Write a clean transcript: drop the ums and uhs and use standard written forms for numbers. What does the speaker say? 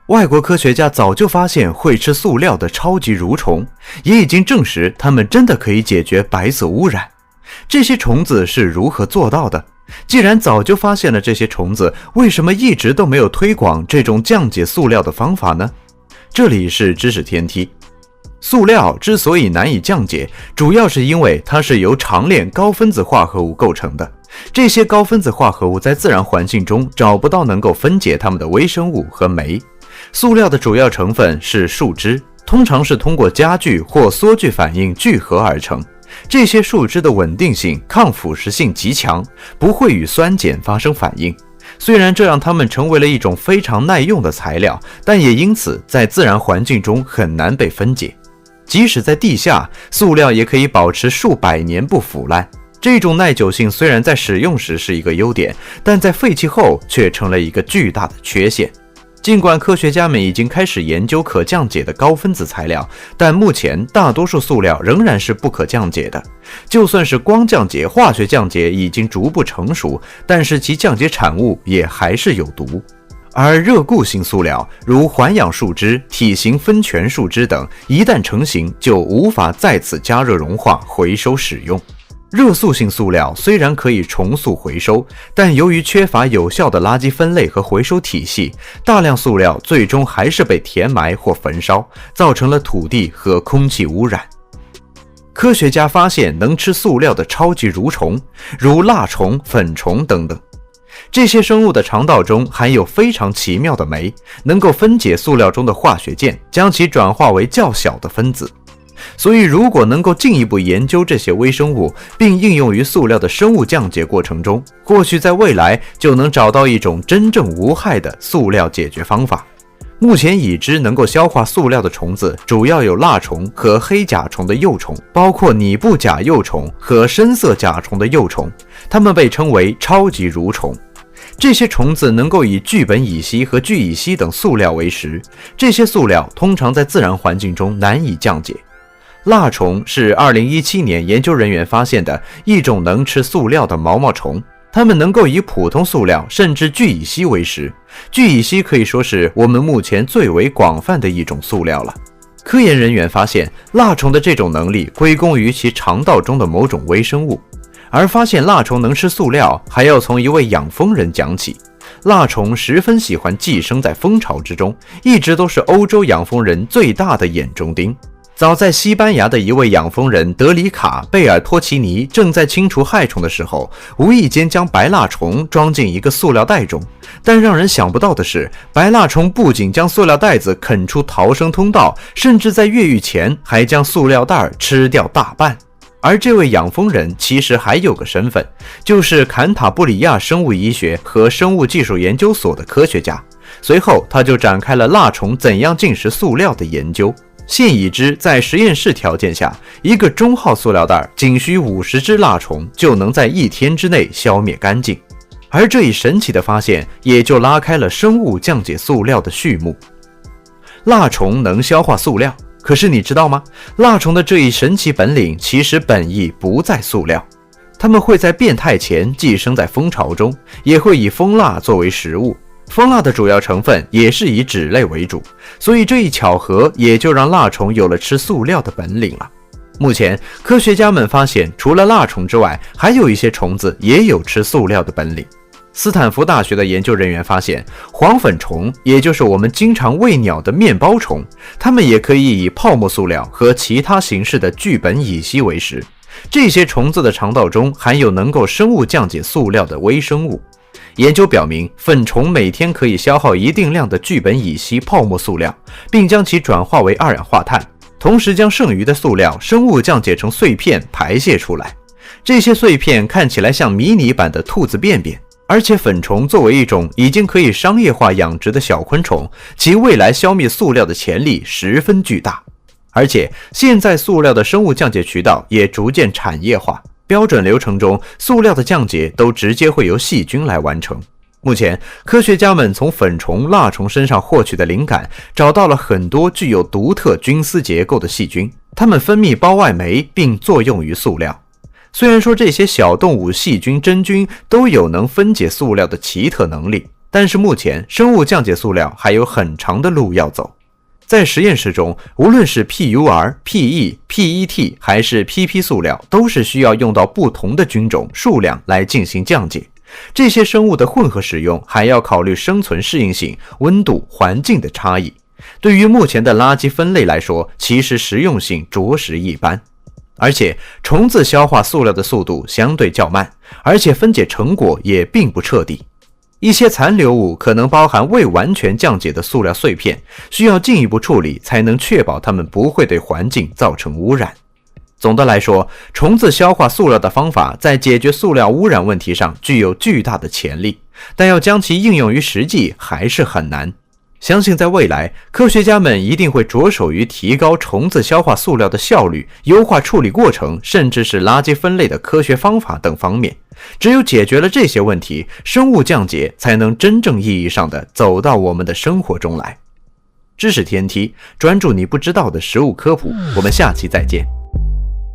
外国科学家早就发现会吃塑料的超级蠕虫，也已经证实它们真的可以解决白色污染。这些虫子是如何做到的？既然早就发现了这些虫子，为什么一直都没有推广这种降解塑料的方法呢？这里是知识天梯。塑料之所以难以降解，主要是因为它是由长链高分子化合物构成的。这些高分子化合物在自然环境中找不到能够分解它们的微生物和酶。塑料的主要成分是树脂，通常是通过加聚或缩聚反应聚合而成。这些树脂的稳定性、抗腐蚀性极强，不会与酸碱发生反应。虽然这让它们成为了一种非常耐用的材料，但也因此在自然环境中很难被分解。即使在地下，塑料也可以保持数百年不腐烂。这种耐久性虽然在使用时是一个优点，但在废弃后却成了一个巨大的缺陷。尽管科学家们已经开始研究可降解的高分子材料，但目前大多数塑料仍然是不可降解的。就算是光降解、化学降解已经逐步成熟，但是其降解产物也还是有毒。而热固性塑料，如环氧树脂、体型分权树脂等，一旦成型就无法再次加热融化、回收使用。热塑性塑料虽然可以重塑回收，但由于缺乏有效的垃圾分类和回收体系，大量塑料最终还是被填埋或焚烧，造成了土地和空气污染。科学家发现能吃塑料的超级蠕虫，如蜡虫、粉虫等等。这些生物的肠道中含有非常奇妙的酶，能够分解塑料中的化学键，将其转化为较小的分子。所以如果能够进一步研究这些微生物，并应用于塑料的生物降解过程中，或许在未来就能找到一种真正无害的塑料解决方法。目前已知能够消化塑料的虫子主要有蜡虫和黑甲虫的幼虫，包括拟布甲幼虫和深色甲虫的幼虫，它们被称为超级蠕虫。这些虫子能够以聚苯乙烯和聚乙烯等塑料为食，这些塑料通常在自然环境中难以降解。蜡虫是2017年研究人员发现的一种能吃塑料的毛毛虫，它们能够以普通塑料甚至聚乙烯为食。聚乙烯可以说是我们目前最为广泛的一种塑料了。科研人员发现，蜡虫的这种能力归功于其肠道中的某种微生物。而发现蜡虫能吃塑料，还要从一位养蜂人讲起。蜡虫十分喜欢寄生在蜂巢之中，一直都是欧洲养蜂人最大的眼中钉。早在西班牙的一位养蜂人德里卡·贝尔托奇尼正在清除害虫的时候，无意间将白蜡虫装进一个塑料袋中。但让人想不到的是，白蜡虫不仅将塑料袋子啃出逃生通道，甚至在越狱前还将塑料袋吃掉大半。而这位养蜂人其实还有个身份，就是坎塔布里亚生物医学和生物技术研究所的科学家。随后他就展开了蜡虫怎样进食塑料的研究。现已知，在实验室条件下，一个中号塑料袋仅需50只蜡虫就能在1天之内消灭干净。而这一神奇的发现也就拉开了生物降解塑料的序幕。蜡虫能消化塑料，可是你知道吗？蜡虫的这一神奇本领其实本意不在塑料。它们会在变态前寄生在蜂巢中，也会以蜂蜡作为食物。蜂蜡的主要成分也是以脂类为主，所以这一巧合也就让蜡虫有了吃塑料的本领了。目前科学家们发现，除了蜡虫之外，还有一些虫子也有吃塑料的本领。斯坦福大学的研究人员发现，黄粉虫，也就是我们经常喂鸟的面包虫，它们也可以以泡沫塑料和其他形式的聚苯乙烯为食。这些虫子的肠道中含有能够生物降解塑料的微生物。研究表明，粉虫每天可以消耗一定量的聚苯乙烯泡沫塑料，并将其转化为二氧化碳，同时将剩余的塑料生物降解成碎片排泄出来。这些碎片看起来像迷你版的兔子便便。而且粉虫作为一种已经可以商业化养殖的小昆虫，其未来消灭塑料的潜力十分巨大。而且现在塑料的生物降解渠道也逐渐产业化，标准流程中塑料的降解都直接会由细菌来完成。目前科学家们从粉虫、蜡虫身上获取的灵感，找到了很多具有独特菌丝结构的细菌，它们分泌胞外酶并作用于塑料。虽然说这些小动物、细菌、真菌都有能分解塑料的奇特能力，但是目前生物降解塑料还有很长的路要走。在实验室中，无论是 PUR、PE、PET 还是 PP 塑料，都是需要用到不同的菌种数量来进行降解。这些生物的混合使用还要考虑生存适应性、温度、环境的差异。对于目前的垃圾分类来说，其实实用性着实一般。而且虫子消化塑料的速度相对较慢，而且分解成果也并不彻底。一些残留物可能包含未完全降解的塑料碎片，需要进一步处理才能确保它们不会对环境造成污染。总的来说，虫子消化塑料的方法在解决塑料污染问题上具有巨大的潜力，但要将其应用于实际还是很难。相信在未来，科学家们一定会着手于提高虫子消化塑料的效率，优化处理过程，甚至是垃圾分类的科学方法等方面。只有解决了这些问题，生物降解才能真正意义上的走到我们的生活中来。知识天梯，专注你不知道的食物科普，我们下期再见。